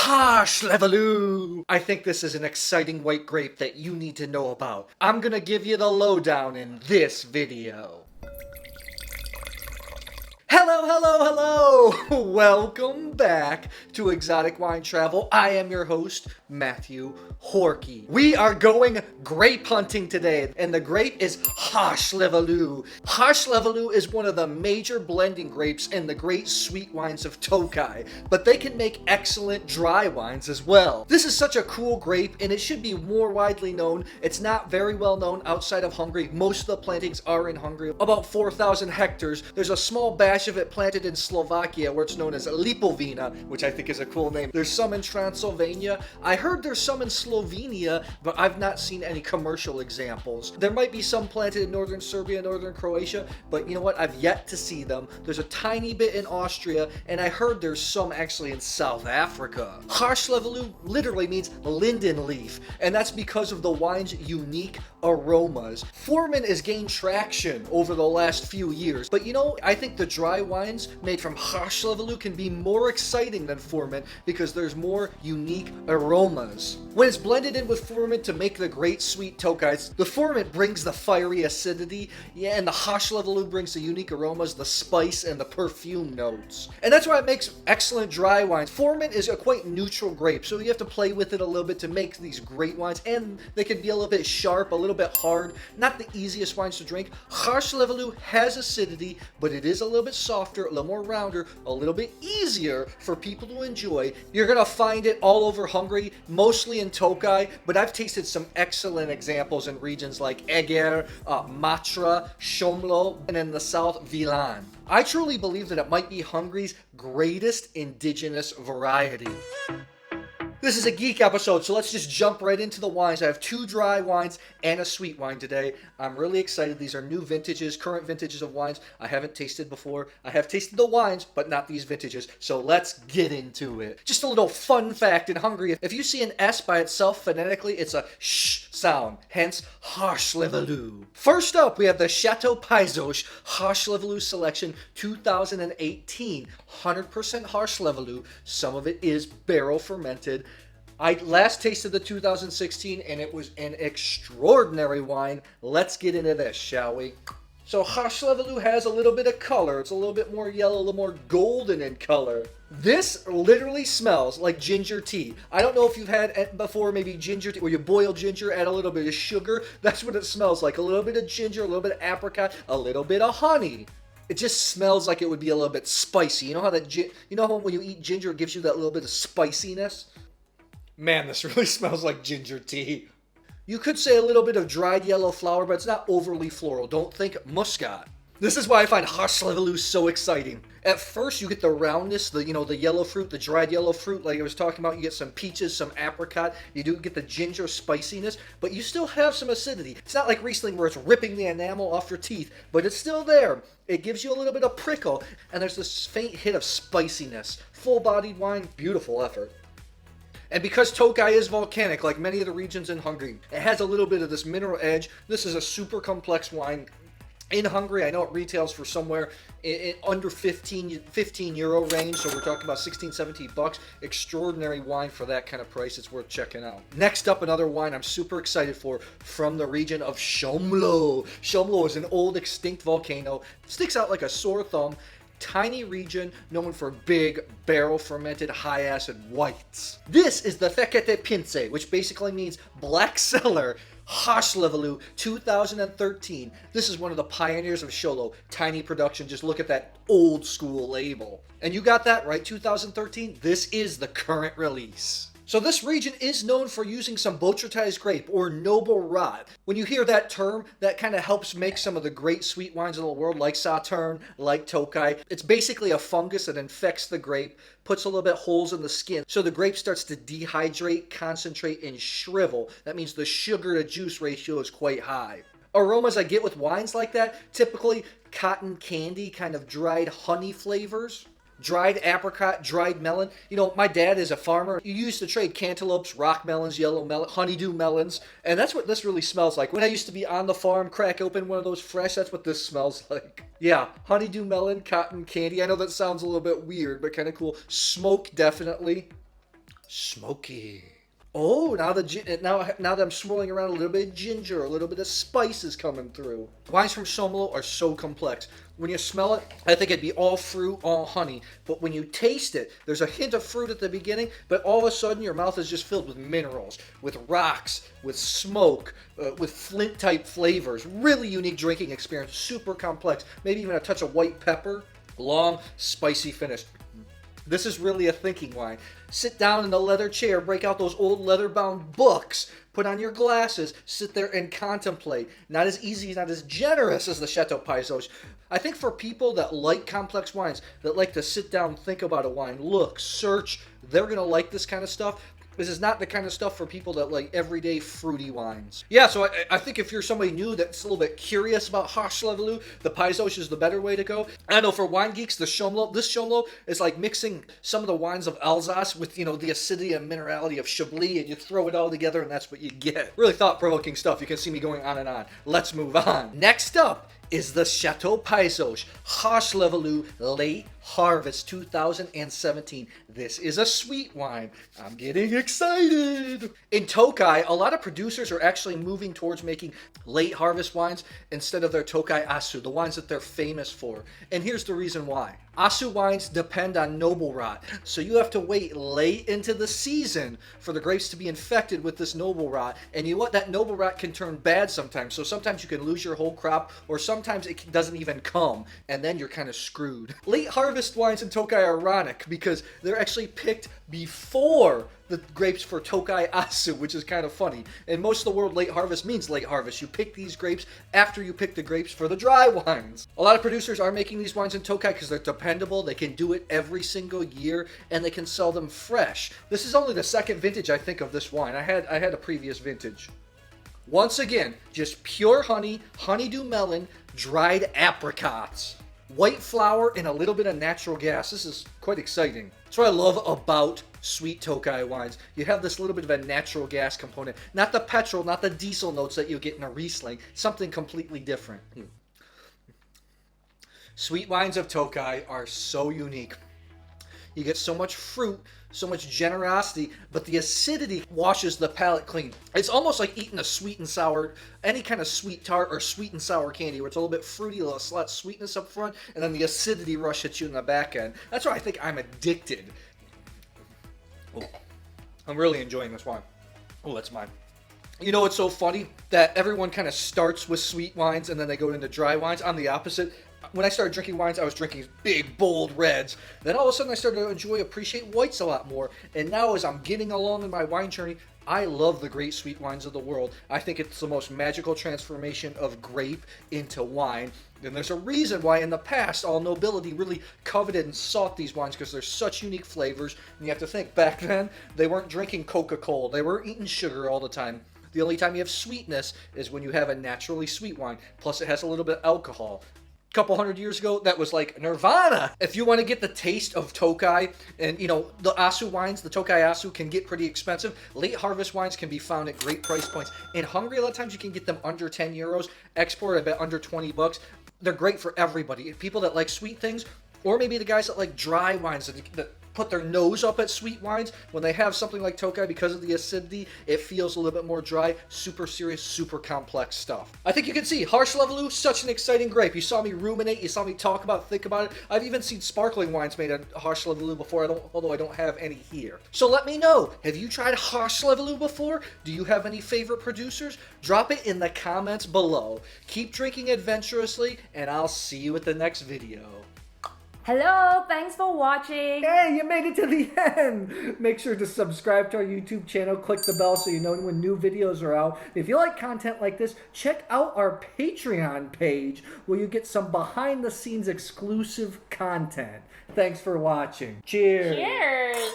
Hárslevelű! I think this is an exciting white grape that you need to know about. I'm gonna give you the lowdown in this video. Hello! Welcome back to Exotic Wine Travel. I am your host, Matthew Horkey. We are going grape hunting today, and the grape is Hárslevelű. Hárslevelű is one of the major blending grapes in the great sweet wines of Tokaj, but they can make excellent dry wines as well. This is such a cool grape, and it should be more widely known. It's not very well known outside of Hungary. Most of the plantings are in Hungary, about 4,000 hectares. There's a small batch of it planted in Slovakia where it's known as Lipovina, which I think is a cool name. There's some in Transylvania. I heard there's some in Slovenia, but I've not seen any commercial examples. There might be some planted in northern Serbia, northern Croatia, but you know what? I've yet to see them. There's a tiny bit in Austria, and I heard there's some actually in South Africa. Hárslevelű literally means linden leaf, and that's because of the wine's unique aromas. Furmint has gained traction over the last few years, but you know, I think the dry wines made from Hárslevelű can be more exciting than Furmint because there's more unique aromas. When it's blended in with Furmint to make the great sweet Tokaj, the Furmint brings the fiery acidity, and the Hárslevelű brings the unique aromas, the spice, and the perfume notes. And that's why it makes excellent dry wines. Furmint is a quite neutral grape, so you have to play with it a little bit to make these great wines, and they can be a little bit sharp, a little bit hard, not the easiest wines to drink. Hárslevelű has acidity, but it is a little bit softer, a little more rounder, a little bit easier for people to enjoy. You're gonna find it all over Hungary, mostly in Tokaj, but I've tasted some excellent examples in regions like Eger, Matra, Somló, and in the south, Vilan. I truly believe that it might be Hungary's greatest indigenous variety. This is a geek episode, so let's just jump right into the wines. I have two dry wines and a sweet wine today. I'm really excited. These are new vintages, current vintages of wines I haven't tasted before. I have tasted the wines, but not these vintages, so let's get into it. Just a little fun fact in Hungary, if you see an S by itself phonetically, it's a sh sound, hence Hárslevelű. First up, we have the Chateau Pajzos Hárslevelű Selection 2018. 100% Hárslevelű. Some of it is barrel fermented. I last tasted the 2016 and it was an extraordinary wine. Let's get into this, shall we? So Hárslevelű has a little bit of color. It's a little bit more yellow, a little more golden in color. This literally smells like ginger tea. I don't know if you've had it before, maybe ginger tea, where you boil ginger, add a little bit of sugar. That's what it smells like. A little bit of ginger, a little bit of apricot, a little bit of honey. It just smells like it would be a little bit spicy. You know how when you eat ginger, it gives you that little bit of spiciness? Man, this really smells like ginger tea. You could say a little bit of dried yellow flower, but it's not overly floral. Don't think muscat. This is why I find Hárslevelű so exciting. At first, you get the roundness, the yellow fruit, the dried yellow fruit, like I was talking about. You get some peaches, some apricot. You do get the ginger spiciness, but you still have some acidity. It's not like Riesling where it's ripping the enamel off your teeth, but it's still there. It gives you a little bit of prickle, and there's this faint hit of spiciness. Full-bodied wine, beautiful effort. And because Tokaj is volcanic, like many of the regions in Hungary, it has a little bit of this mineral edge. This is a super complex wine. In Hungary, I know it retails for somewhere in under 15 euro range, so we're talking about 16, 17 bucks. Extraordinary wine for that kind of price. It's worth checking out. Next up, another wine I'm super excited for from the region of Somló. Somló is an old extinct volcano. Sticks out like a sore thumb. Tiny region known for big barrel fermented high acid whites. This is the Fekete Pince, which basically means black cellar. Hárslevelű 2013. This is one of the pioneers of Chateau. Tiny production. Just look at that old school label. And you got that right, 2013. This is the current release. So this region is known for using some botrytized grape or noble rot. When you hear that term, that kind of helps make some of the great sweet wines in the world, like Chateau, like Tokaj. It's basically a fungus that infects the grape, puts a little bit holes in the skin, so the grape starts to dehydrate, concentrate, and shrivel. That means the sugar to juice ratio is quite high. Aromas I get with wines like that, typically cotton candy, kind of dried honey flavors. Dried apricot, dried melon. You know, my dad is a farmer. You used to trade cantaloupes, rock melons, yellow melon, honeydew melons. And that's what this really smells like. When I used to be on the farm, crack open one of those fresh, that's what this smells like. Yeah, honeydew melon, cotton candy. I know that sounds a little bit weird, but kind of cool. Smoke, definitely. Smoky. Oh, now that I'm swirling around, a little bit of ginger, a little bit of spice is coming through. Wines from Chateau are so complex. When you smell it, I think it'd be all fruit, all honey. But when you taste it, there's a hint of fruit at the beginning, but all of a sudden your mouth is just filled with minerals, with rocks, with smoke, with flint-type flavors. Really unique drinking experience, super complex. Maybe even a touch of white pepper. Long, spicy finish. This is really a thinking wine. Sit down in the leather chair, break out those old leather-bound books, put on your glasses, sit there and contemplate. Not as easy, not as generous as the Chateau Pajzos. I think for people that like complex wines, that like to sit down, think about a wine, look, search, they're going to like this kind of stuff. This is not the kind of stuff for people that like everyday fruity wines. Yeah, so I think if you're somebody new that's a little bit curious about Hárslevelű, the Pajzos is the better way to go. I know for wine geeks, this Chateau is like mixing some of the wines of Alsace with, the acidity and minerality of Chablis, and you throw it all together and that's what you get. Really thought-provoking stuff. You can see me going on and on. Let's move on. Next up is the Chateau Pajzos Hárslevelű Late Harvest 2017. This is a sweet wine. I'm getting excited. In Tokaj, a lot of producers are actually moving towards making late harvest wines instead of their Tokaj Asu, the wines that they're famous for. And here's the reason why. Asu wines depend on noble rot, so you have to wait late into the season for the grapes to be infected with this noble rot. And you know what? That noble rot can turn bad sometimes. So sometimes you can lose your whole crop, or sometimes it doesn't even come, and then you're kind of screwed. Late harvest wines in Tokaj are ironic because they're actually picked before the grapes for Tokaj Asu, which is kind of funny. In most of the world, late harvest means late harvest. You pick these grapes after you pick the grapes for the dry wines. A lot of producers are making these wines in Tokaj because they're dependable. They can do it every single year, and they can sell them fresh. This is only the second vintage, I think, of this wine. I had a previous vintage. Once again, just pure honey, honeydew melon, dried apricots. White flour and a little bit of natural gas. This is quite exciting. That's what I love about sweet Tokaj wines. You have this little bit of a natural gas component. Not the petrol, not the diesel notes that you get in a Riesling. Something completely different. Sweet wines of Tokaj are so unique. You get so much fruit, so much generosity, but the acidity washes the palate clean. It's almost like eating a sweet and sour, any kind of sweet tart or sweet and sour candy where it's a little bit fruity, a lot sweetness up front, and then the acidity rush hits you in the back end. That's why I think I'm addicted. Oh, I'm really enjoying this wine. Oh, that's mine. You know what's so funny? That everyone kind of starts with sweet wines and then they go into dry wines. I'm the opposite. When I started drinking wines, I was drinking big, bold reds. Then all of a sudden I started to appreciate whites a lot more. And now as I'm getting along in my wine journey, I love the great sweet wines of the world. I think it's the most magical transformation of grape into wine. And there's a reason why in the past all nobility really coveted and sought these wines because they're such unique flavors. And you have to think, back then, they weren't drinking Coca-Cola. They weren't eating sugar all the time. The only time you have sweetness is when you have a naturally sweet wine. Plus it has a little bit of alcohol. Couple hundred years ago, that was like nirvana. If you want to get the taste of Tokaj, and the Asu wines, the Tokaj Asu can get pretty expensive. Late harvest wines can be found at great price points. In Hungary, a lot of times you can get them under 10 euros. Export, I bet, under 20 bucks. They're great for everybody. People that like sweet things, or maybe the guys that like dry wines that put their nose up at sweet wines. When they have something like Tokaj, because of the acidity, it feels a little bit more dry, super serious, super complex stuff. I think you can see Hárslevelű, such an exciting grape. You saw me ruminate, you saw me talk about, think about it. I've even seen sparkling wines made at Hárslevelű before, although I don't have any here. So let me know, have you tried Hárslevelű before? Do you have any favorite producers? Drop it in the comments below. Keep drinking adventurously, and I'll see you at the next video. Hello, thanks for watching. Hey, you made it to the end. Make sure to subscribe to our YouTube channel. Click the bell so you know when new videos are out. If you like content like this, check out our Patreon page where you get some behind the scenes exclusive content. Thanks for watching. Cheers. Cheers.